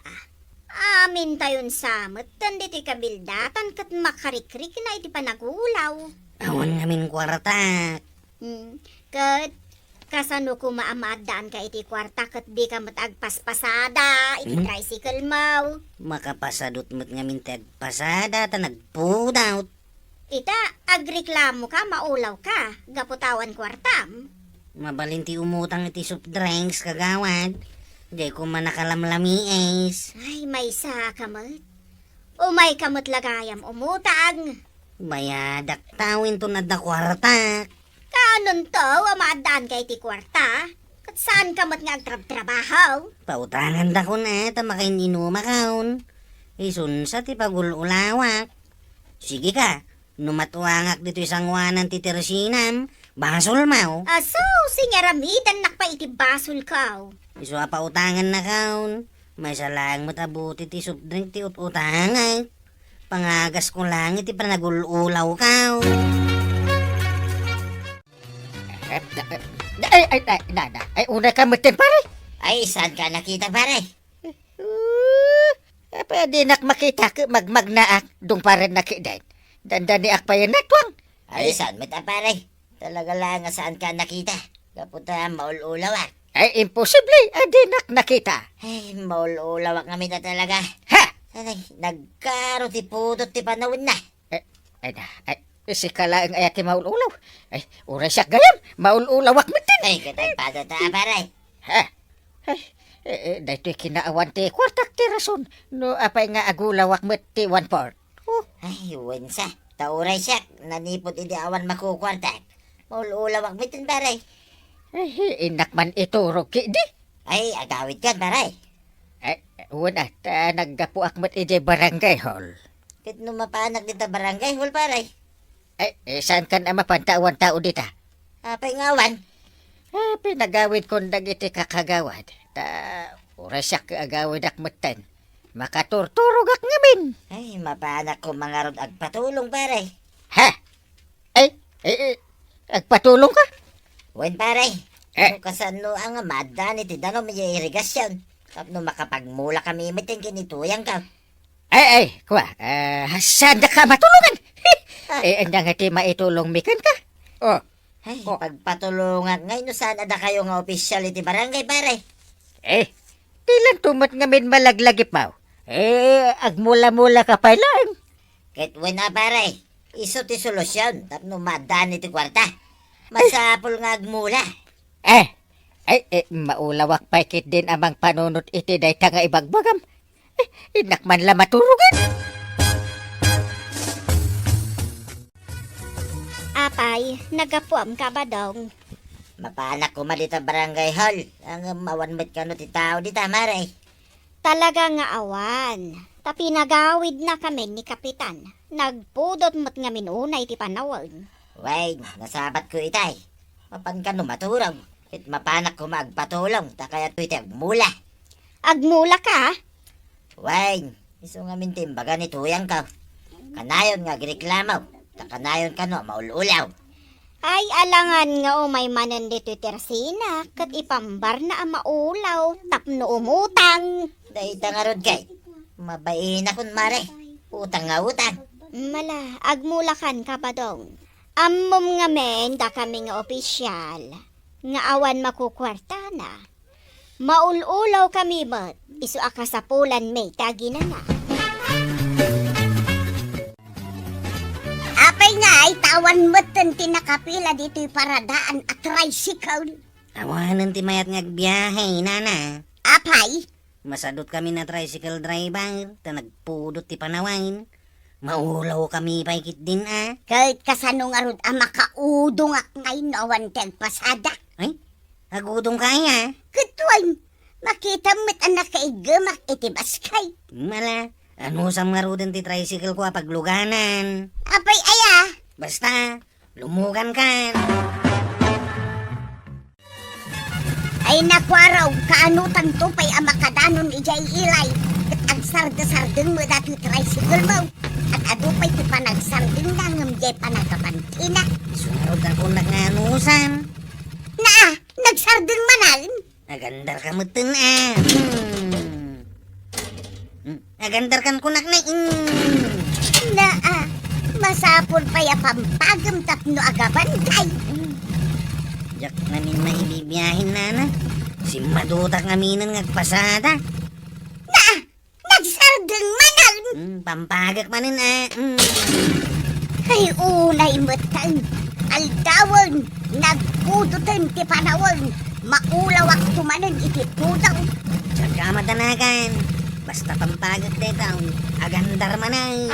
Speaker 1: amin tayon samot. Tanditi kabildatan kat makarikrik na iti panagulaw.
Speaker 4: Awan ngamin kwarta.
Speaker 1: Kat, kasano ko maamaadaan ka iti kwarta kat di ka matagpaspasada, iti tricycle mo.
Speaker 4: Makapasadot mo't ngamin tagpasada ta nagpudaw.
Speaker 1: Ita, agreklamo ka, maulaw ka, gaputawan kwartam.
Speaker 4: Mabalinti umutang iti soft drinks kagawad. Di ko man nakalamlami es.
Speaker 1: Ay, may sa kamot. Umay kamot lagayam umutang.
Speaker 4: Bayadak tawin to na da kwarta.
Speaker 1: Kanon to, amaadaan ka iti kwarta. Kat saan kamot nga agtrab-trabaho?
Speaker 4: Pautangan da ko na ta makaininuma kaon. Isun sa ti pagululawak. Sige ka, numatuangak dito isang wanan ti Tersinam. Basol mau.
Speaker 1: Aso, singaramidan nakpa iti basol ka.
Speaker 4: Isu apa utangan na kaon. May salang matabuti ti soft drink ti utangan. Pangagas ko lang iti panagululaw kaon.
Speaker 2: Ay, una ka matin pare.
Speaker 3: Ay, saan ka nakita, pare?
Speaker 2: Pwede nak makita ka magmagnaak. Dung pare nakiday. Dandani akpayan natwang.
Speaker 3: Ay, saan mo ta, pare? Talaga lang nga saan ka nakita. Kapunta maululawak.
Speaker 2: Ay, imposible. Adi nak nakita.
Speaker 3: Ay, maululawak kami na talaga.
Speaker 2: Ha!
Speaker 3: Ay, nagkaro ti pudot ti panawin na.
Speaker 2: Si kalaang ayat ti maululaw. Ay, uray siya gayam. Maululawak matin.
Speaker 3: Ay, katay ta, pare.
Speaker 2: Ha? Ay, dahito kinaawan ti kwartak ti rason. No, apay nga agulawak mat ti 1/4.
Speaker 3: Ay, wensa. Tauray siya. Nanipot hindi awan makukwartak. Maululawak bitin, pare.
Speaker 2: Ay, inak man iturog ki di.
Speaker 3: Ay, agawit ka, pare.
Speaker 2: Ay, wala. Naggapuak mat ije barangay hall.
Speaker 3: Kit no mapanak dito barangay hall, pare.
Speaker 2: Ay, saan ka na mapantawan tao dita?
Speaker 3: Apay ngawan.
Speaker 2: Pinagawid ko iti kakagawad. Oras siya kaagawid akmatan. Makaturturog ak ngamin.
Speaker 3: Ay, mapanak ko mga rod agpatulong, pare.
Speaker 2: Ha? Ay, agpatulong ka?
Speaker 3: Wen, pare.
Speaker 2: Eh?
Speaker 3: Ano kasano ang madan iti danom may irigasyon. Tapno makapagmula kami mitin kinituyang ka.
Speaker 2: Ay, kuha. Saan na ka matulungan? Andang iti maitulong mikan ka? Oh.
Speaker 3: Ay, pagpatulungan ngayon no saan ada kayo nga opisyal iti barangay, pare.
Speaker 2: Tilan tumat ngamin malaglagip mo. Agmula-mula ka pa lang.
Speaker 3: Kahit na, pare. Iso ti solusyon. Tapno madan iti kwarta. Masapol nga agmula.
Speaker 2: Maulawak pa ikit din amang panunot iti day ka nga ibagbagam. Inak man la maturugan.
Speaker 1: Apay, nagapuam ka ba dong?
Speaker 3: Mapanak ko dito barangay hall. Ang mawanmet ka no ti tao dita, mare.
Speaker 1: Talaga nga awan. Tapi nagawid na kami ni Kapitan. Nagpudot mo't nga minunay ti panawon.
Speaker 3: Wait, nasabat ko itay. Mapan ka no maturog. It mapanak ko magpatulong. Takaya to itay mula.
Speaker 1: Agmula ka?
Speaker 3: Wait, iso nga mintimbaga ni tuyang ka. Kanayon nga giniklamaw. Takanayon ka no maululaw.
Speaker 1: Ay alangan nga umay manan dito tersina. Kat ipambar na ang maulaw. Tapno umutang.
Speaker 3: Dahita nga rod kay. Mabain akong mare. Utang nga utang.
Speaker 1: Mala, agmulakan ka pa dong. Ammom nga men, da kami nga opisyal. Nga awan makukwarta na. Maululaw kami mat. Isu akasapulan may tagi na na. Apay nga ay tawan mo't tinakapila dito'y paradaan at tricycle.
Speaker 4: Awanan ti mayat nga biyahe, nana.
Speaker 1: Apay?
Speaker 4: Masadot kami na tricycle driver, ta nagpudot ti panawain. Maulaw kami paikit din
Speaker 1: Kahit kasanong arod ang makaudong ak ngayon awan tiyag pasada.
Speaker 4: Ay, agudong kaya.
Speaker 1: Katwan, makita mo't anak kaigamak itibaskay.
Speaker 4: Mala, ano sa marudan ti tricycle ko pagluganan.
Speaker 1: Apay aya,
Speaker 4: Basta, lumugan kan.
Speaker 1: ay nakwaraw kaanutan to pa'y ang makadanon ijay ilay. At ang sarda-sardeng mo dati tricycle mo. At ado pa'y ti panagsardeng na ngamjay panagapantina.
Speaker 4: Sunod ako nagnanusan.
Speaker 1: Na, nagsardeng manal.
Speaker 4: Agandar ka mutin Agandar kan kunak na
Speaker 1: Na, masapol pa'y pampagam tapno agabantay.
Speaker 4: Jak namin maibibiyahin nana. Si madutak ngaminan ngagpasada.
Speaker 1: Na, nagsardeng manal.
Speaker 4: Pampagak manin
Speaker 1: Ay unay matang. Aldawon, nagpudutan ti panawon. Maulawak tumanan iti pudaw.
Speaker 4: Jak ka matanakan. Basta pampagak detaw. Agandar manay.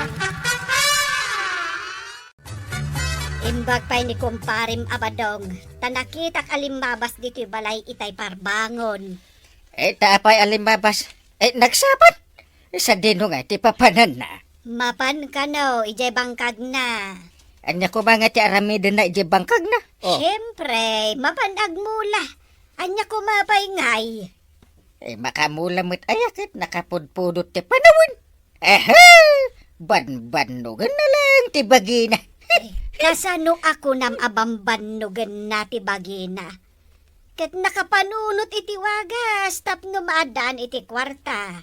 Speaker 1: Imbag pa'y ni kumparim abadong. Tanakitak alimbabas dito'y balay itay parbangon.
Speaker 2: Tapay alimbabas. Nagsapat. Sa dino nga, ti papanan na.
Speaker 1: Mapan ka no, ijay bangkag na.
Speaker 2: Anya ko mga ti aramidin na bangkag na.
Speaker 1: Siyempre, mapanag mula. Anya ko mapay
Speaker 2: Makamula mo't ayakit, nakapudpudot ti panawin. Ban-banugan na lang ti bagina.
Speaker 1: Kasano ako nam abambanugan na ti bagina. Kat nakapanunot iti wagas, tapno maadaan iti kwarta.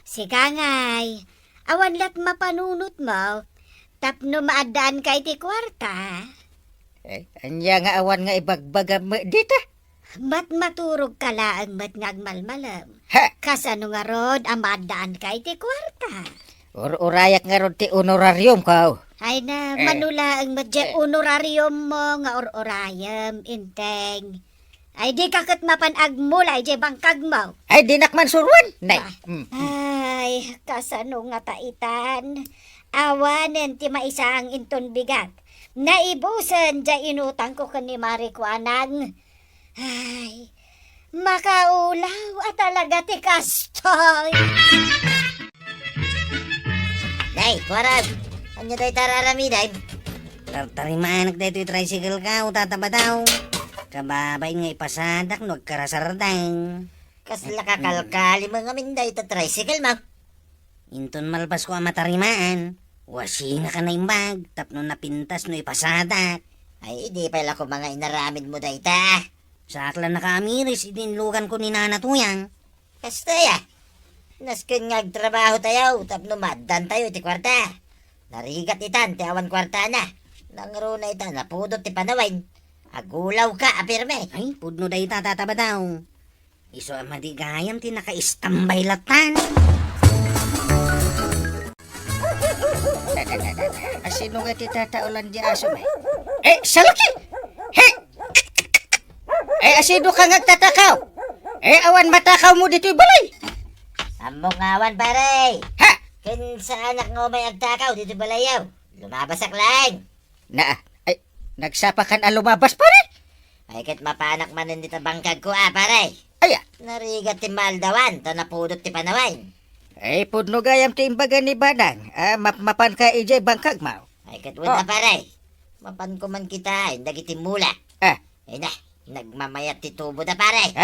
Speaker 1: Sigangay, awan lat mapanunot mo, tapno maadaan ka iti kwarta.
Speaker 2: Anya nga awan nga ibagbaga mo dita.
Speaker 1: Mat maturog ka laang mat ngagmalmalam. Kasano nga rod, ang maadaan ka iti kwarta.
Speaker 2: Urayak nga rod ti honorarium ka.
Speaker 1: Ay na, manula ang madya honorarium mo nga orayam, inteng. Ay di kakit mapanag mula, ay di bangkag mo.
Speaker 2: Ay dinakman surwan. Nay.
Speaker 1: Ay, kasano nga taitan. Awanen ti maisa ang inton bigat. Naibusan dya inutang ko ni Marikuanang. Ay, makaulaw at talaga ti kastoy.
Speaker 3: Day, kwarag. Anya day tararamiday.
Speaker 4: Tarimanak dito yung tricycle ka, tatabadaw. Kababay nga ipasadak, nagkarasardang.
Speaker 3: Kasla kakalkali mga minday ta tricycle mo.
Speaker 4: Inton malpas ko ang matarimaan. Wasi nga ka na imbag, tapno napintas no ipasadak.
Speaker 3: Ay, di pala ko mga inaramid mo day ta.
Speaker 4: Sakla na kaamiris, idinlugan ko ni Nana Tuyang.
Speaker 3: Kastaya. Naskin ngagtrabaho tayo, tapno madan tayo ti kwarta. Narigat itan, ti awan kwarta na. Nangro na itan, napudot ti panawain. Agulaw ka, apirme.
Speaker 4: Ay, pudno day tatataba daw. Iso ang madigayam, tinaka-istambay latan.
Speaker 2: Asino nga ti tataulan di aso may? Salaki! Asino ka ngagtatakaw? Awan matakaw mo dito'y balay.
Speaker 3: Among awan pare.
Speaker 2: Ha!
Speaker 3: Kinsa anak nga may agtakaw dito balayaw. Lumabasak lang.
Speaker 2: Nagsapakan ang lumabas pare.
Speaker 3: Ay kat mapanak manin dito bangkag ko pare.
Speaker 2: Aya.
Speaker 3: Narigat ti maldawan, ta napudot ti panawain.
Speaker 2: Ay, pudno gayam ti imbaga ni Badang. Mapan ka ijay bangkag mo.
Speaker 3: Ay katwad na paray. Mapan ko man kita, hindi kiti mula.
Speaker 2: Ah.
Speaker 3: Ay na, nagmamayat ti tubo na paray.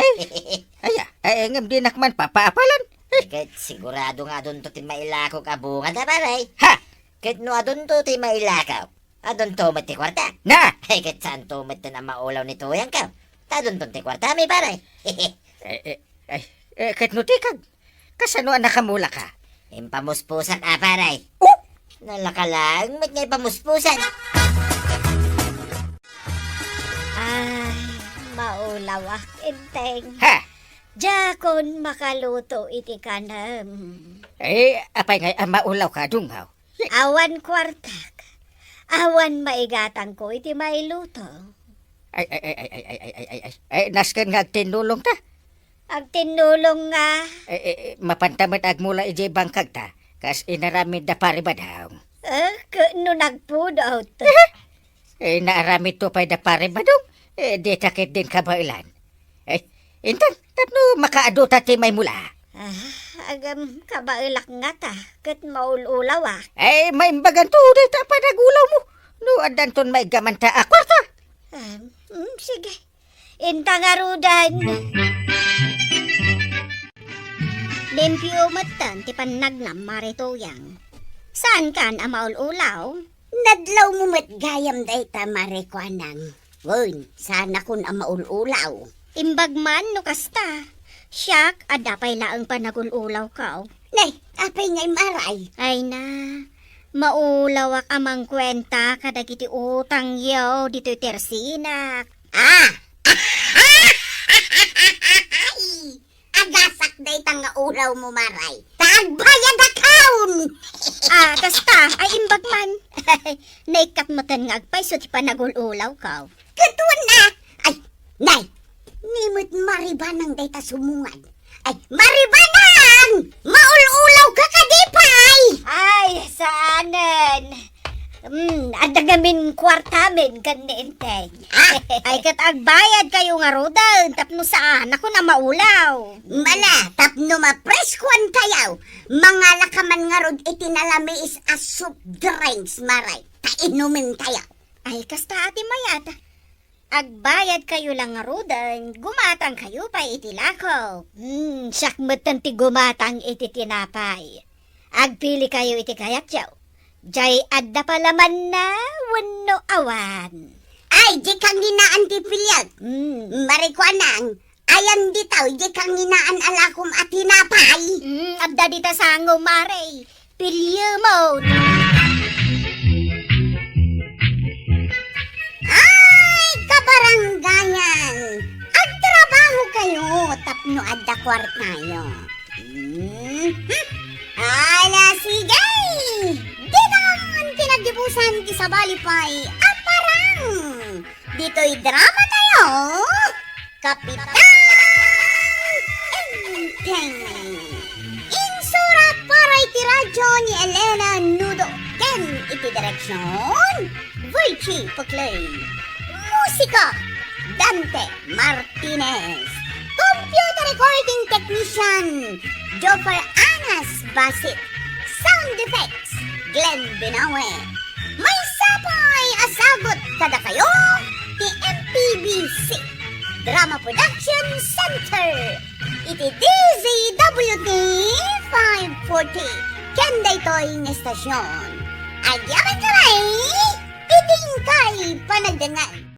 Speaker 2: Ay, ngam di nakman papaapalan.
Speaker 3: Kahit sigurado nga doon to ti mailakaw kabunga na paray.
Speaker 2: Ha!
Speaker 3: Kahit no adon to ti mailakaw. Adon to ti kwarta.
Speaker 2: Na!
Speaker 3: Ay kahit saan to na maulaw ni tuyang ka. Tadon to ti kwarta may paray.
Speaker 2: Kahit nutikag. Kasano ang nakamula ka?
Speaker 3: Impamuspusan paray. Nalakalang, mat ngay pamuspusan.
Speaker 1: Ay, maulawak inteng.
Speaker 2: Ha!
Speaker 1: Jakon makaluto iti kanam.
Speaker 2: Apay ngay maulaw ka dungaw.
Speaker 1: Awan kwartak. Awan maigatang ko iti mailuto.
Speaker 2: Nasken nga tinulong ta.
Speaker 1: Ang tinulong nga.
Speaker 2: Mapantamat agmula ijay bangkag ta. Kas inaramid da pare ba daw?
Speaker 1: No nagpudot.
Speaker 2: Naaramid to pa'y da pare ba daw? Di takit din kabailan. Intan, tapno makaado ti may mula.
Speaker 1: Agam kabailak nga ta. Kat maululaw ah.
Speaker 2: May imbagan to, di ta pa nagulaw mo. No, adanton may gamanta akwarta.
Speaker 1: Sige. Inta nga rudan. Limpyo matan ti panagnam marituyang. Saan kan amaul-ulaw?
Speaker 4: Nadlaw mo mat gayam day ta marekwanang. Won, sana kun amaul-ulaw.
Speaker 1: Imbagman no kasta. Siyak, adapay laang panagul-ulaw ka.
Speaker 4: Nay, apay ngay maray.
Speaker 1: Ay na, maulawak amang kwenta kadagiti utang yaw dito tersinak.
Speaker 4: Agasak day ta nga ulaw mo maray. Tagbayad akaun!
Speaker 1: Kasta, ay imbagman. Naikat mo tan nga agpay so ti panagul-ulaw ka.
Speaker 4: Katuan na! Ay, nay! Nimot maribanang day ta sumungan. Ay, maribanang! Maul-ulaw ka kadipay!
Speaker 1: Ay, saanan? Adagamin kwartamin kan niinteng. Ay kat agbayad kayo nga rodan tapno saan ako na maulaw.
Speaker 4: Mala, tapno mapreskwan kayaw. Mga lakaman nga rod itinalami is a soup drinks maray. Tainumin kayaw.
Speaker 1: Ay kasta ati mayat. Agbayad kayo lang nga rodan, gumatang kayo pa itilako. Sakmatan ti gumatang iti tinapay. Agpili kayo iti kayatyaw. Jay adda palaman na wano awan.
Speaker 4: Ay, di kang ginaan ti pilyag. Marikwanang, ayan ditaw, di kang ginaan alakom at tinapay.
Speaker 1: Adda dita sango mare. Pilyo mo.
Speaker 4: Ay, kabaranggayan. Agtrabaho kayo, tapno adda kwartayo. Ala, sige. Di naman pinagdibusan ti sa balipay. Aparang. Dito'y drama tayo. Kapitan Enteng. Insurat para iti radyo ni Elena Nudo. Ken iti direksyon. Virgie Puclay. Musika. Dante Martinez. Computer recording technician. Joffer Anas Basit. Sound effects. Glenn Binawe. May sapay asagot kada kayo. Ti MPBC. Drama Production Center. Iti DZWT 540. Kenda ito'y estasyon. Agyaman kamay. Iting kay panagdangan.